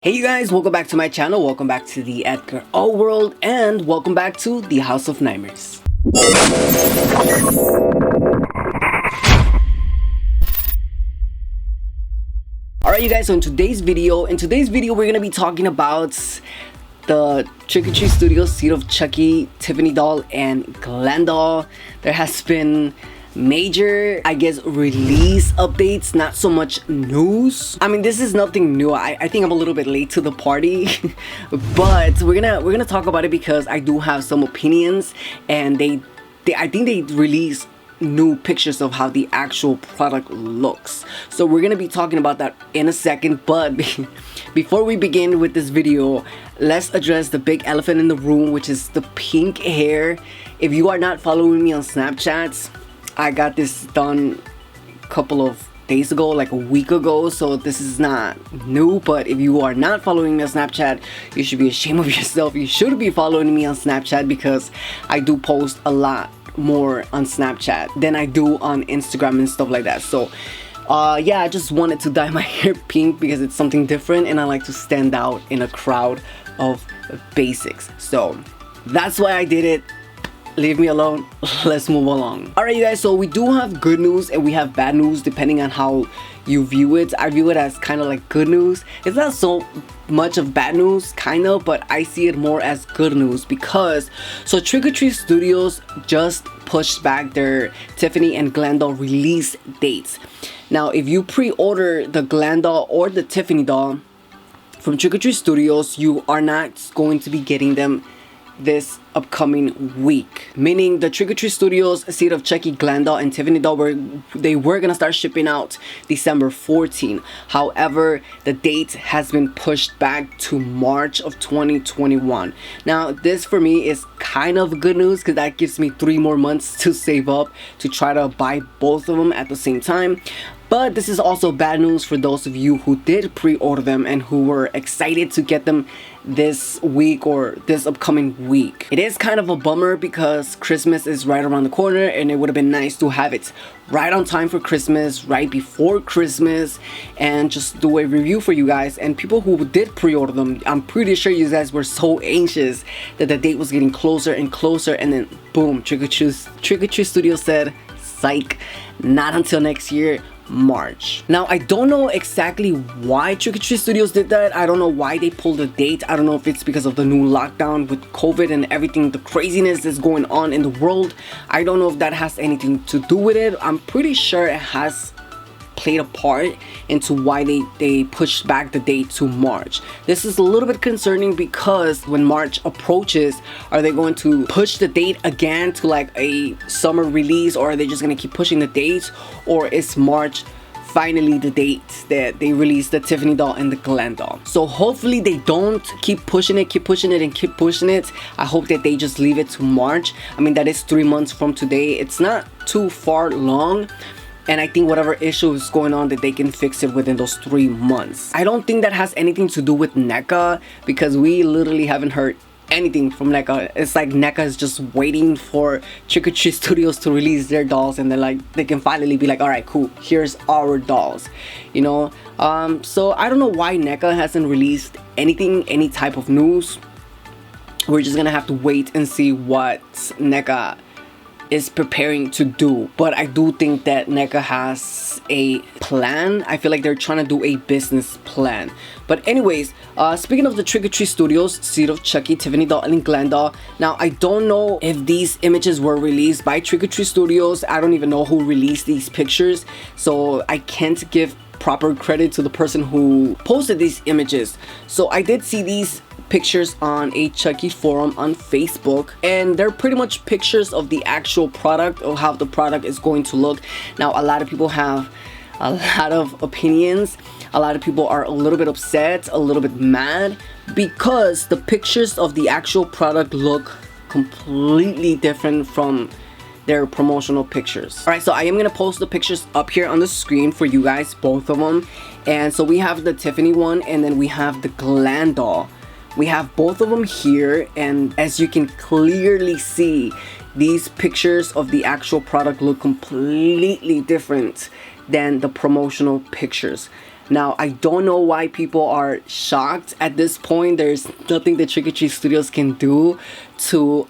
Hey you guys, welcome back to my channel, welcome back to the Edgar-O world, and welcome back to the House of Nightmares. Alright you guys, so in today's video we're gonna be talking about the Trick or Treat Studios Seed of Chucky, Tiffany doll, and Glen doll. There has been major, I guess, release updates, not so much news. I mean, this is nothing new. I think I'm a little bit late to the party but we're gonna talk about it because I do have some opinions, and I think they released new pictures of how the actual product looks, so we're gonna be talking about that in a second. But before we begin with this video, let's address the big elephant in the room, which is the pink hair. If you are not following me on Snapchat, I got this done a couple of days ago, like a week ago, so this is not new. But if you are not following me on Snapchat, you should be ashamed of yourself. You should be following me on Snapchat because I do post a lot more on Snapchat than I do on Instagram and stuff like that. So yeah, I just wanted to dye my hair pink because it's something different and I like to stand out in a crowd of basics. So that's why I did it. Leave me alone. Let's move along. Alright you guys, so we do have good news and we have bad news depending on how you view it. I view it as kind of like good news. It's not so much of bad news, kind of, but I see it more as good news because so Trick or Treat Studios just pushed back their Tiffany and Glen doll release dates. Now if you pre-order the Glen doll or the Tiffany doll from Trick or Treat Studios, you are not going to be getting them this upcoming week, meaning the Trick or Treat Studios Seed of Chucky, Glen doll, and Tiffany doll were gonna start shipping out December 14. However, the date has been pushed back to March of 2021. Now this for me is kind of good news because that gives me 3 more months to save up to try to buy both of them at the same time. But this is also bad news for those of you who did pre-order them and who were excited to get them this week or this upcoming week. It is kind of a bummer because Christmas is right around the corner and it would have been nice to have it right on time for Christmas, right before Christmas, and just do a review for you guys. And people who did pre-order them, I'm pretty sure you guys were so anxious that the date was getting closer and closer, and then boom, Trick or Treat Studios said, psych, not until next year, March. Now I don't know exactly why Trick or Treat Studios did that. I don't know why they pulled the date. I don't know if it's because of the new lockdown with COVID and everything, the craziness that's going on in the world. I don't know if that has anything to do with it. I'm pretty sure it has played a part into why they pushed back the date to March. This is a little bit concerning because when March approaches, are they going to push the date again to like a summer release, or are they just going to keep pushing the dates, or is March finally the date that they release the Tiffany doll and the Glen doll? So hopefully they don't keep pushing it. I hope that they just leave it to March. I mean, that is 3 months from today. It's not too far long. And I think whatever issue is going on, that they can fix it within those 3 months. I don't think that has anything to do with NECA because we literally haven't heard anything from NECA. It's like NECA is just waiting for Trick or Treat Studios to release their dolls, and then like they can finally be like, all right, cool, here's our dolls, you know. So I don't know why NECA hasn't released anything, any type of news. We're just gonna have to wait and see what NECA is preparing to do. But I do think that NECA has a plan. I feel like they're trying to do a business plan. But anyways, speaking of the Trick or Treat Studios Seed of Chucky, Tiffany doll, and Glen doll, now I don't know if these images were released by Trick or Treat Studios. I don't even know who released these pictures, so I can't give proper credit to the person who posted these images. So I did see these pictures on a Chucky forum on Facebook, and they're pretty much pictures of the actual product, of how the product is going to look. Now a lot of people have a lot of opinions. A lot of people are a little bit upset, a little bit mad, because the pictures of the actual product look completely different from their promotional pictures. Alright, so I am gonna post the pictures up here on the screen for you guys, both of them. And so we have the Tiffany one, and then we have the Glen doll. We have both of them here, and as you can clearly see, these pictures of the actual product look completely different than the promotional pictures. Now, I don't know why people are shocked at this point. There's nothing that Trick or Treat Studios can do to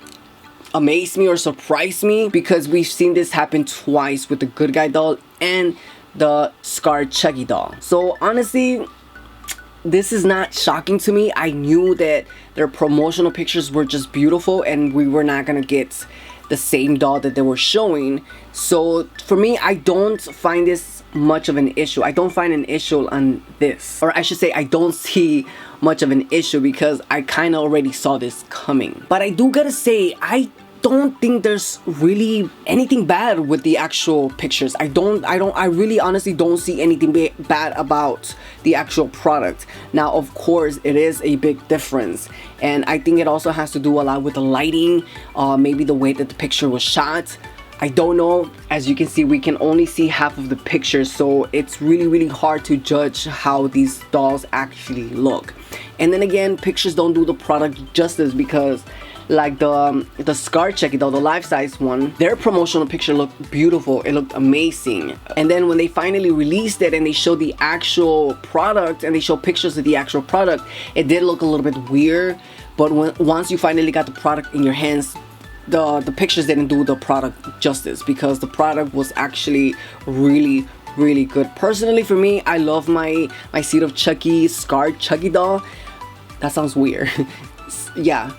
amaze me or surprise me, because we've seen this happen twice with the Good Guy doll and the scarred Chucky doll. So honestly, this is not shocking to me. I knew that their promotional pictures were just beautiful and we were not gonna get the same doll that they were showing. So for me, I don't find this much of an issue. I don't find an issue on this, or I should say I don't see much of an issue, because I kind of already saw this coming. But I do gotta say, I don't think there's really anything bad with the actual pictures. I really honestly don't see anything bad about the actual product. Now, of course, it is a big difference, and I think it also has to do a lot with the lighting, maybe the way that the picture was shot. I don't know. As you can see, we can only see half of the picture, so it's really hard to judge how these dolls actually look. And then again, pictures don't do the product justice, because like the scar Chucky doll, the life-size one, their promotional picture looked beautiful. It looked amazing. And then when they finally released it and they showed the actual product and they showed pictures of the actual product, it did look a little bit weird. But once you finally got the product in your hands, the pictures didn't do the product justice, because the product was actually really good. Personally, for me, I love my Seed of Chucky scarred Chucky doll. That sounds weird. Yeah,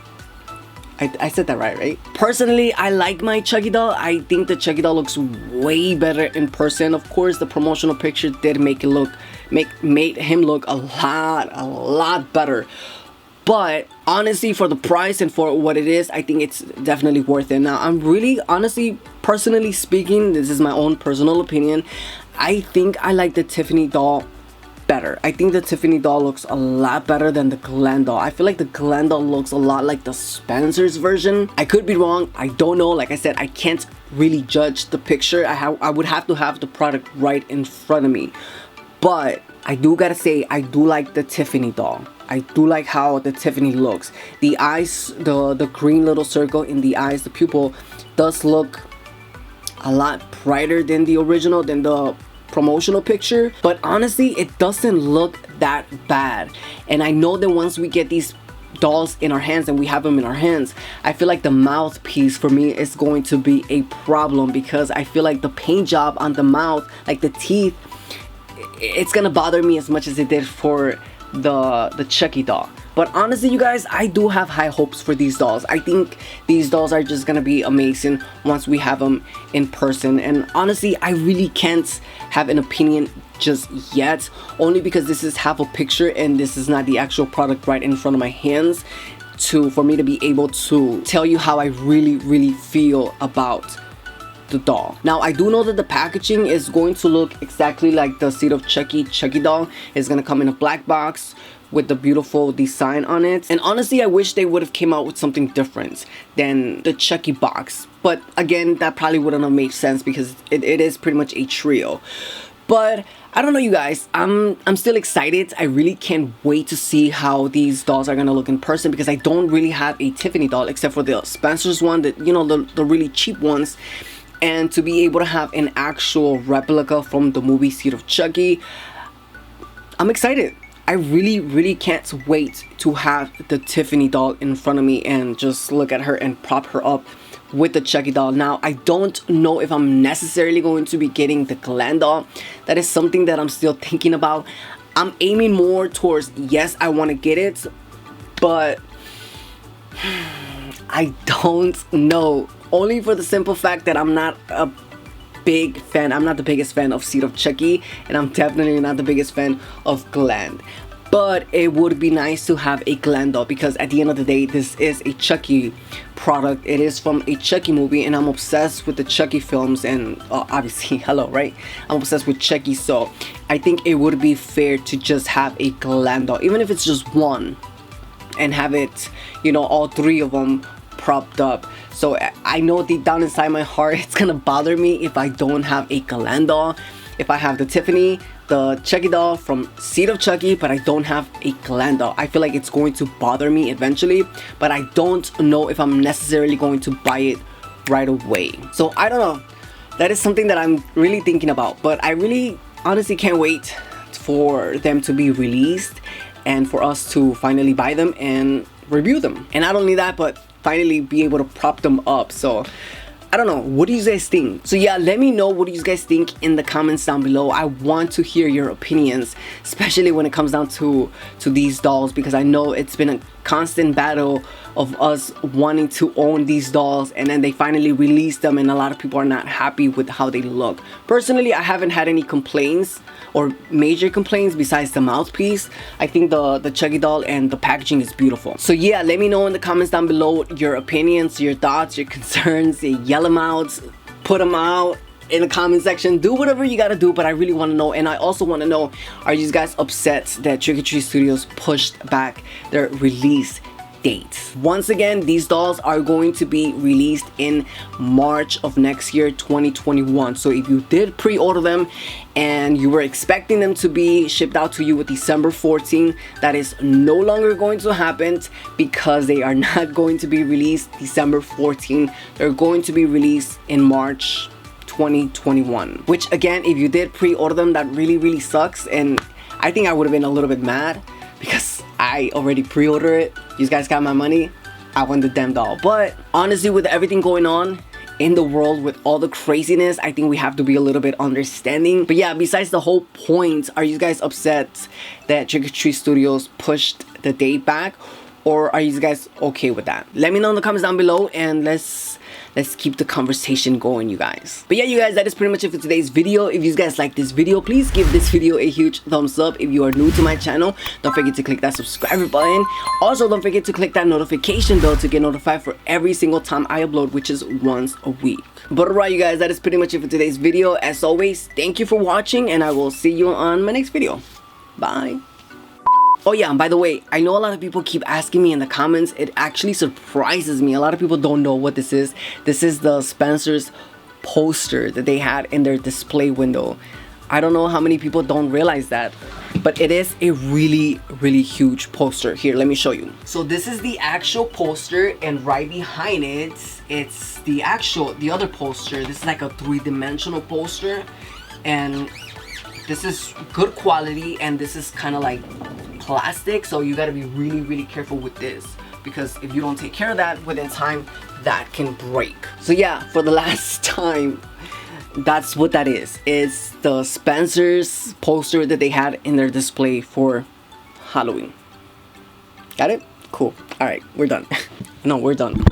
I said that right? Personally, I like my Chucky doll. I think the Chucky doll looks way better in person. Of course, the promotional picture did made him look a lot better. But honestly, for the price and for what it is, I think it's definitely worth it. Now, I'm really, honestly, personally speaking, this is my own personal opinion, I think I like the Tiffany doll better. I think the Tiffany doll looks a lot better than the Glen doll. I feel like the Glen doll looks a lot like the Spencer's version. I could be wrong. I don't know. Like I said, I can't really judge the picture. I would have to have the product right in front of me. But I do gotta say, I do like the Tiffany doll. I do like how the Tiffany looks. The eyes, the green little circle in the eyes, the pupil, does look a lot brighter than the original, than the promotional picture. But honestly, it doesn't look that bad. And I know that once we get these dolls in our hands and we have them in our hands, I feel like the mouthpiece for me is going to be a problem, because I feel like the paint job on the mouth, like the teeth, it's gonna bother me as much as it did for the Chucky doll. But honestly, you guys, I do have high hopes for these dolls. I think these dolls are just gonna be amazing once we have them in person. And honestly, I really can't have an opinion just yet, only because this is half a picture and this is not the actual product right in front of my hands for me to be able to tell you how I really feel about the doll. Now, I do know that the packaging is going to look exactly like the Seed of Chucky doll. It's gonna come in a black box with the beautiful design on it. And honestly, I wish they would have came out with something different than the Chucky box. But again, that probably wouldn't have made sense, because it is pretty much a trio. But I don't know, you guys, I'm still excited. I really can't wait to see how these dolls are gonna look in person, because I don't really have a Tiffany doll except for the Spencer's one, that, you know, the really cheap ones. And to be able to have an actual replica from the movie Seed of Chucky, I'm excited. I really can't wait to have the Tiffany doll in front of me and just look at her and prop her up with the Chucky doll. Now, I don't know if I'm necessarily going to be getting the Glen doll. That is something that I'm still thinking about. I'm aiming more towards, yes, I want to get it, but I don't know. Only for the simple fact that I'm not a big fan. I'm not the biggest fan of Seed of Chucky, and I'm definitely not the biggest fan of Glen. But it would be nice to have a Glen doll, because at the end of the day, this is a Chucky product. It is from a Chucky movie, and I'm obsessed with the Chucky films, and obviously, hello, right? I'm obsessed with Chucky, so I think it would be fair to just have a Glen doll, even if it's just one, and have it, you know, all three of them propped up. So I know deep down inside my heart, it's gonna bother me if I don't have a Glen doll. If I have the Tiffany, the Chucky doll from Seed of Chucky, but I don't have a Glen doll, I feel like it's going to bother me eventually, but I don't know if I'm necessarily going to buy it right away. So I don't know. That is something that I'm really thinking about, but I really honestly can't wait for them to be released and for us to finally buy them and review them. And not only that, but finally be able to prop them up. So I don't know, what do you guys think? So yeah, let me know what do you guys think in the comments down below. I want to hear your opinions, especially when it comes down to these dolls, because I know it's been a constant battle of us wanting to own these dolls, and then they finally released them and a lot of people are not happy with how they look. Personally, I haven't had any complaints or major complaints besides the mouthpiece. I think the Chucky doll and the packaging is beautiful. So yeah, let me know in the comments down below your opinions, your thoughts, your concerns. Yell them out, put them out in the comment section. Do whatever you gotta do, but I really want to know. And I also want to know, are you guys upset that Trick or Treat Studios pushed back their release dates? Once again, these dolls are going to be released in March of next year, 2021. So if you did pre-order them and you were expecting them to be shipped out to you with December 14, that is no longer going to happen, because they are not going to be released December 14. They're going to be released in March 2021, which again, if you did pre-order them, that really sucks. And I think I would have been a little bit mad because I already pre-ordered it. You guys got my money, I want the damn doll. But honestly, with everything going on in the world, with all the craziness, I think we have to be a little bit understanding. But yeah, besides the whole point, are you guys upset that Trick or Treat Studios pushed the date back, or are you guys okay with that? Let me know in the comments down below, and let's keep the conversation going, you guys. But yeah, you guys, that is pretty much it for today's video. If you guys like this video, please give this video a huge thumbs up. If you are new to my channel, don't forget to click that subscribe button. Also, don't forget to click that notification bell to get notified for every single time I upload, which is once a week. But alright, you guys, that is pretty much it for today's video. As always, thank you for watching, and I will see you on my next video. Bye. Oh yeah, and by the way, I know a lot of people keep asking me in the comments. It actually surprises me. A lot of people don't know what this is. This is the Spencer's poster that they had in their display window. I don't know how many people don't realize that, but it is a really huge poster. Here, let me show you. So this is the actual poster, and right behind it, it's the other poster. This is like a three-dimensional poster, and this is good quality, and this is kind of like plastic, so you got to be really careful with this, because if you don't take care of that within time, that can break. So yeah, for the last time, that's what that is. It's the Spencer's poster that they had in their display for Halloween. Got it? Cool. All right, we're done. No, we're done.